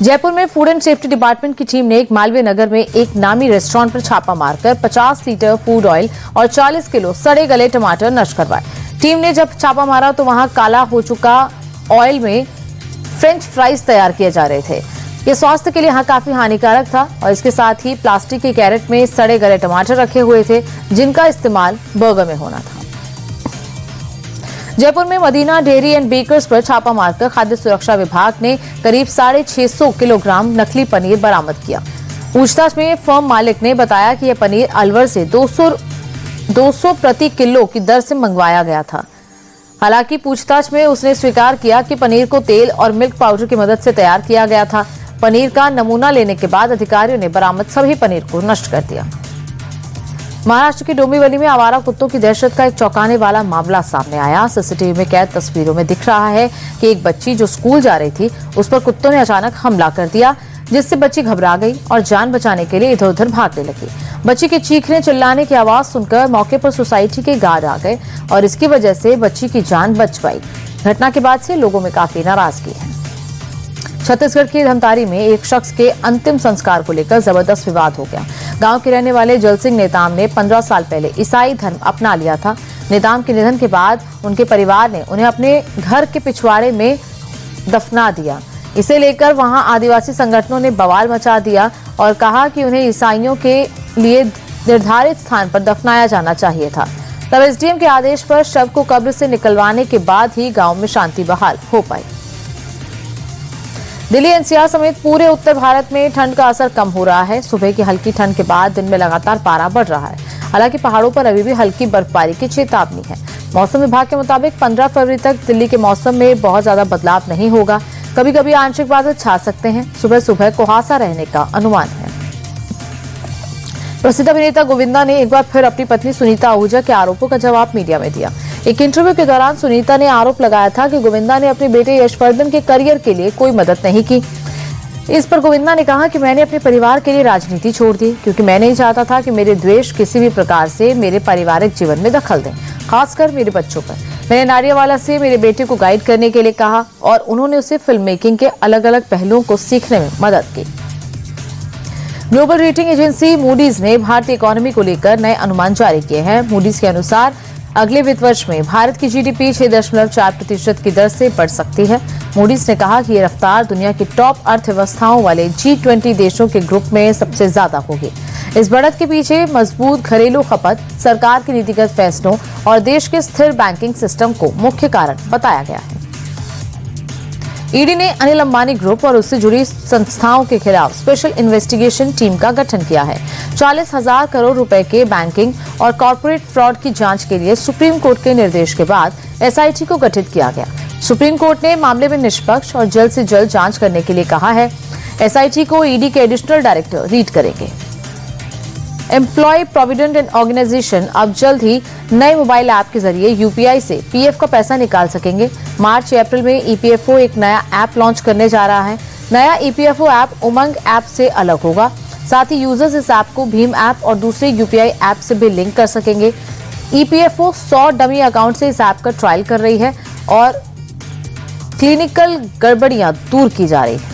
जयपुर में food and safety department की team ने एक मालवीय नगर में एक नामी रेस्टोरेंट पर छापा मारकर 50 लीटर फूड ऑयल और 40 किलो सड़े गले टमाटर नष्ट करवाए। टीम ने जब छापा मारा तो वहां काला हो चुका ऑयल में फ्रेंच फ्राइज तैयार किए जा रहे थे। ये स्वास्थ्य के लिए यहाँ काफी हानिकारक था और इसके साथ ही प्लास्टिक के कैरेट में सड़े गले टमाटर रखे हुए थे, जिनका इस्तेमाल बर्गर में होना था। जयपुर में मदीना डेयरी एंड बेकर्स पर छापा मारकर खाद्य सुरक्षा विभाग ने करीब 650 किलोग्राम नकली पनीर बरामद किया। पूछताछ में फर्म मालिक ने बताया कि यह पनीर अलवर से 200 प्रति किलो की दर से मंगवाया गया था। हालांकि पूछताछ में उसने स्वीकार किया कि पनीर को तेल और मिल्क पाउडर की मदद से तैयार किया गया था। पनीर का नमूना लेने के बाद अधिकारियों ने बरामद सभी पनीर को नष्ट कर दिया। महाराष्ट्र के डोंबिवली में आवारा कुत्तों की दहशत का एक चौंकाने वाला मामला सामने आया। सीसीटीवी में कैद तस्वीरों में दिख रहा है कि एक बच्ची जो स्कूल जा रही थी, उस पर कुत्तों ने अचानक हमला कर दिया, जिससे बच्ची घबरा गई और जान बचाने के लिए इधर उधर भागने लगी। बच्ची के चीखने चिल्लाने की आवाज सुनकर मौके पर सोसाइटी के गार्ड आ गए और इसकी वजह से बच्ची की जान बच पाई। घटना के बाद से लोगों में काफी नाराजगी है। छत्तीसगढ़ की धमतारी में एक शख्स के अंतिम संस्कार को लेकर जबरदस्त विवाद हो गया। गांव के रहने वाले जल सिंह नेताम ने 15 साल पहले ईसाई धर्म अपना लिया था। नेताम के निधन के बाद उनके परिवार ने उन्हें अपने घर के पिछवाड़े में दफना दिया। इसे लेकर वहां आदिवासी संगठनों ने बवाल मचा दिया और कहा कि उन्हें ईसाइयों के लिए निर्धारित स्थान पर दफनाया जाना चाहिए था। तब एसडीएम के आदेश पर शव को कब्र से निकलवाने के बाद ही गांव में शांति बहाल हो पाई। दिल्ली एनसीआर समेत पूरे उत्तर भारत में ठंड का असर कम हो रहा है। सुबह की हल्की ठंड के बाद दिन में लगातार पारा बढ़ रहा है। हालांकि पहाड़ों पर अभी भी हल्की बर्फबारी की चेतावनी है। मौसम विभाग के मुताबिक 15 फरवरी तक दिल्ली के मौसम में बहुत ज्यादा बदलाव नहीं होगा। कभी कभी आंशिक बादल छा सकते हैं। सुबह सुबह कुहासा रहने का अनुमान है। प्रसिद्ध अभिनेता गोविंदा ने एक बार फिर अपनी पत्नी सुनीता आहूजा के आरोपों का जवाब मीडिया में दिया। एक इंटरव्यू के दौरान सुनीता ने आरोप लगाया था कि गोविंदा ने अपने बेटे यशवर्धन के करियर के लिए कोई मदद नहीं की। इस पर गोविंदा ने कहा कि मैंने अपने परिवार के लिए राजनीति छोड़ दी क्योंकि मैं नहीं चाहता था कि मेरे द्वेष किसी भी प्रकार से मेरे पारिवारिक जीवन में दखल दें, खासकर मेरे बच्चों पर। मैंने नारियावाला से मेरे बेटे को गाइड करने के लिए कहा और उन्होंने उसे फिल्म मेकिंग के अलग अलग पहलुओं को सीखने में मदद की। ग्लोबल रेटिंग एजेंसी मूडीज ने भारतीय इकोनॉमी को लेकर नए अनुमान जारी किए हैं। मूडीज के अनुसार अगले वित्त वर्ष में भारत की जीडीपी 6.4% की दर से बढ़ सकती है। मूडीज ने कहा कि ये रफ्तार दुनिया की टॉप अर्थव्यवस्थाओं वाले G20 देशों के ग्रुप में सबसे ज्यादा होगी। इस बढ़त के पीछे मजबूत घरेलू खपत, सरकार के नीतिगत फैसलों और देश के स्थिर बैंकिंग सिस्टम को मुख्य कारण बताया गया है। ईडी ने अनिल अंबानी ग्रुप और उससे जुड़ी संस्थाओं के खिलाफ स्पेशल इन्वेस्टिगेशन टीम का गठन किया है। 40,000 करोड़ रुपए के बैंकिंग और कॉर्पोरेट फ्रॉड की जांच के लिए सुप्रीम कोर्ट के निर्देश के बाद एसआईटी को गठित किया गया। सुप्रीम कोर्ट ने मामले में निष्पक्ष और जल्द से जल्द जांच करने के लिए कहा है। एसआईटी को ईडी के एडिशनल डायरेक्टर लीड करेंगे। एम्प्लॉय प्रोविडेंट एंड ऑर्गेनाइजेशन अब जल्द ही नए मोबाइल ऐप के जरिए यूपीआई से पीएफ का पैसा निकाल सकेंगे। मार्च या अप्रैल में ईपीएफओ एक नया ऐप लॉन्च करने जा रहा है। नया ईपीएफओ ऐप उमंग ऐप से अलग होगा। साथ ही यूजर्स इस ऐप को भीम ऐप और दूसरे यूपीआई ऐप से भी लिंक कर सकेंगे। ईपीएफओ 100 डमी अकाउंट से इस ऐप का ट्रायल कर रही है और क्लिनिकल गड़बड़ियां दूर की जा रही है।